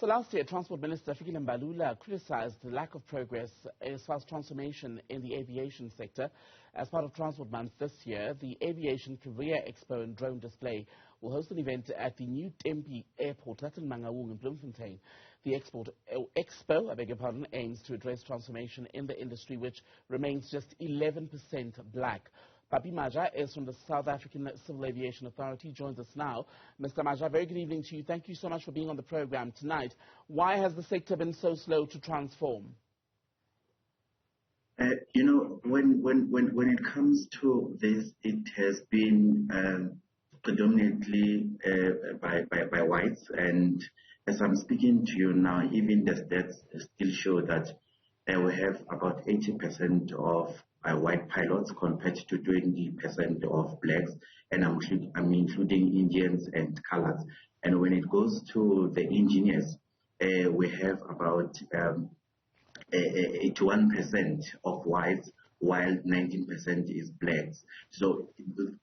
So last year, Transport Minister Fikile Mbalula criticized the lack of progress as far as transformation in the aviation sector. As part of Transport Month this year, the Aviation Career Expo and Drone Display will host an event at the new Tempe Airport, that's in Mangaung in Bloemfontein. The expo, aims to address transformation in the industry, which remains just 11% black. Pappie Maja is from the South African Civil Aviation Authority, joins us now. Mr. Maja, very good evening to you. Thank you so much for being on the program tonight. Why has the sector been so slow to transform? When it comes to this, it has been predominantly by whites, and as I'm speaking to you now, even the stats still show that we have about 80% of white pilots compared to 20% of blacks, and I'm including Indians and colors. And when it goes to the engineers, we have about 81% of whites, while 19% is blacks. So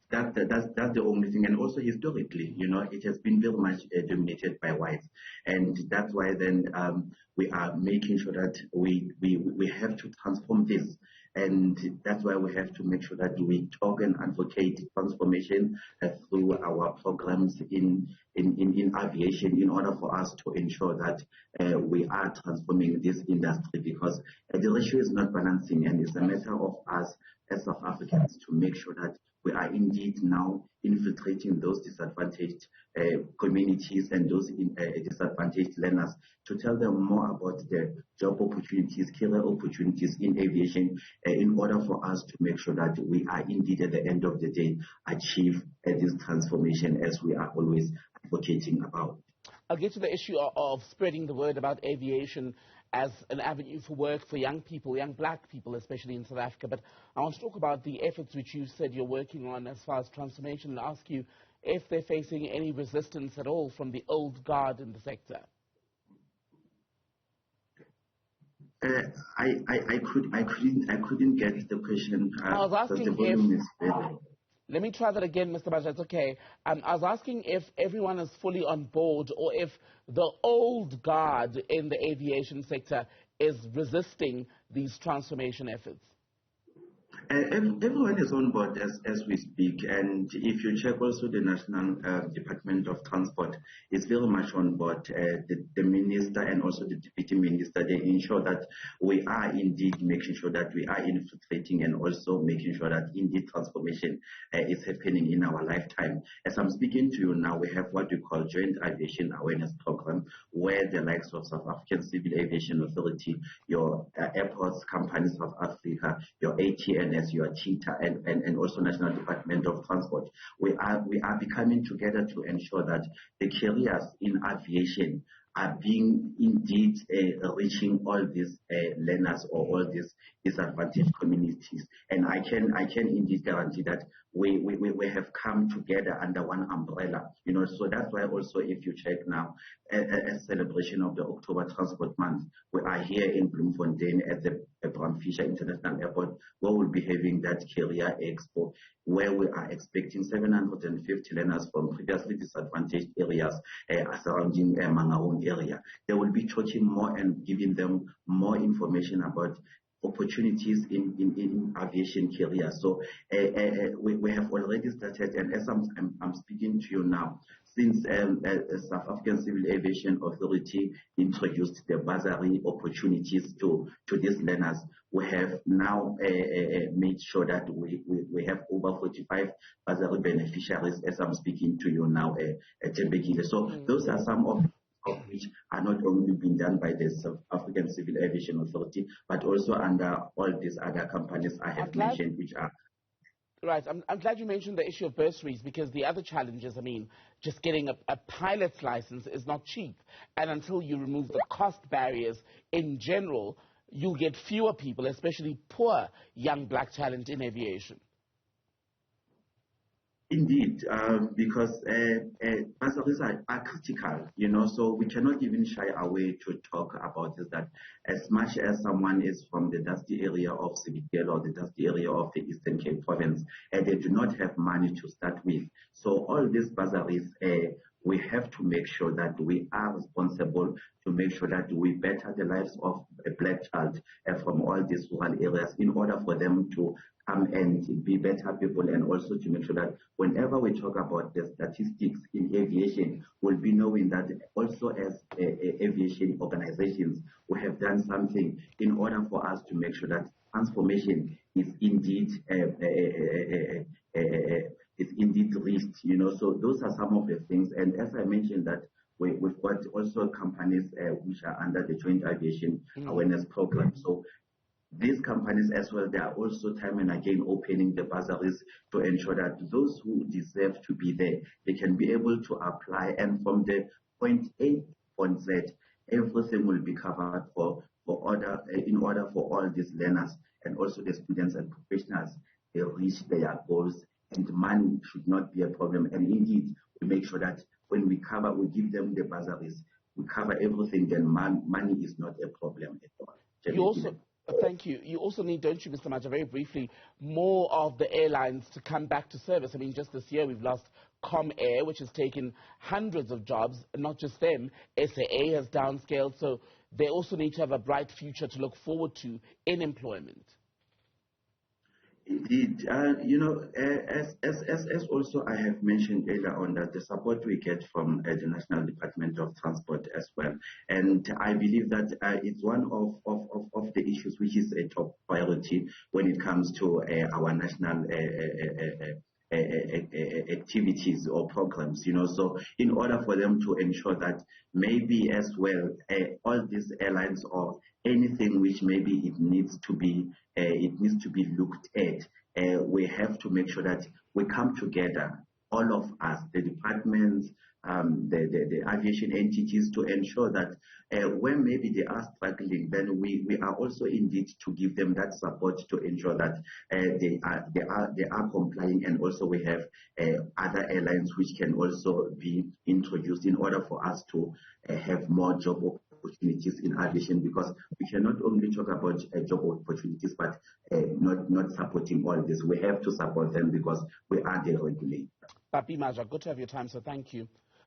that's the only thing. And also historically, it has been very much dominated by whites, and that's why then we are making sure that we have to transform this. And that's why we have to make sure that we talk and advocate transformation through our programs in aviation, in order for us to ensure that we are transforming this industry, because the ratio is not balancing, and it's a matter of us as South Africans to make sure that we are indeed now infiltrating those disadvantaged communities and those disadvantaged learners, to tell them more about the job opportunities, career opportunities in aviation, in order for us to make sure that we are indeed at the end of the day achieve this transformation as we are always advocating about. I'll get to the issue of spreading the word about aviation as an avenue for work for young people, young black people, especially in South Africa. But I want to talk about the efforts which you said you're working on as far as transformation, and ask you if they're facing any resistance at all from the old guard in the sector. I couldn't get the question. I was asking if... Let me try that again, Mr. Maja, it's okay. I was asking if everyone is fully on board, or if the old guard in the aviation sector is resisting these transformation efforts. Everyone is on board as we speak, and if you check also the National Department of Transport is very much on board. The minister and also the deputy minister, they ensure that we are indeed making sure that we are infiltrating, and also making sure that indeed transformation is happening in our lifetime. As I'm speaking to you now, we have what we call Joint Aviation Awareness Program, where the likes of South African Civil Aviation Authority, your airports companies of Africa, your ATNS, your CHITA, and also National Department of Transport, we are becoming together to ensure that the careers in aviation are being indeed reaching all these learners, or all these disadvantaged communities. And I can indeed guarantee that we have come together under one umbrella, so that's why also, if you check now, a celebration of the October Transport Month, we are here in Bloemfontein at the Fisher International Airport, where we'll be having that career expo, where we are expecting 750 learners from previously disadvantaged areas surrounding Mangaung area. They will be talking more and giving them more information about opportunities in aviation career. So we have already started, and as I'm speaking to you now, since South African Civil Aviation Authority introduced the bursary opportunities to these learners, we have now made sure that we have over 45 bursary beneficiaries as I'm speaking to you now at Tempe. So those are some of which are not only being done by the South African Civil Aviation Authority, but also under all these other companies I have mentioned, which are... Right. I'm glad you mentioned the issue of bursaries, because the other challenges, just getting a pilot's license is not cheap. And until you remove the cost barriers in general, you'll get fewer people, especially poor young black talent in aviation. Indeed, because bursaries are critical, so we cannot even shy away to talk about this, that as much as someone is from the dusty area of Sibitielo or the dusty area of the Eastern Cape Province, they do not have money to start with. So all these bursaries we have to make sure that we are responsible to make sure that we better the lives of a black child from all these rural areas in order for them to come and be better people, and also to make sure that whenever we talk about the statistics in aviation, we'll be knowing that also as aviation organizations, we have done something in order for us to make sure that transformation is indeed reached, So those are some of the things. And as I mentioned that we've got also companies which are under the Joint Aviation Awareness Program. So these companies as well, they are also time and again opening the bursaries to ensure that those who deserve to be there, they can be able to apply. And from the point A to point Z, everything will be covered in order for all these learners and also the students and professionals they reach their goals. And money should not be a problem. And indeed, we make sure that when we give them the bursaries, we cover everything, then money is not a problem at all. Thank you. You also need, don't you, Mr. Maja, very briefly, more of the airlines to come back to service. I mean, just this year we've lost Air, which has taken hundreds of jobs, and not just them. SAA has downscaled, so they also need to have a bright future to look forward to in employment. Indeed, as also I have mentioned earlier on, that the support we get from the National Department of Transport as well, and I believe that it's one of the issues which is a top priority when it comes to our national activities or programs, So in order for them to ensure that maybe as well all these airlines or anything which maybe it needs to be looked at, we have to make sure that we come together, all of us, the departments, the aviation entities, to ensure that when maybe they are struggling, then we are also indeed to give them that support to ensure that they are complying, and also we have other airlines which can also be introduced in order for us to have more job opportunities in aviation, because we cannot only talk about job opportunities but not supporting all this. We have to support them because we are the regulator. Pappie, Maja, good to have your time, so thank you.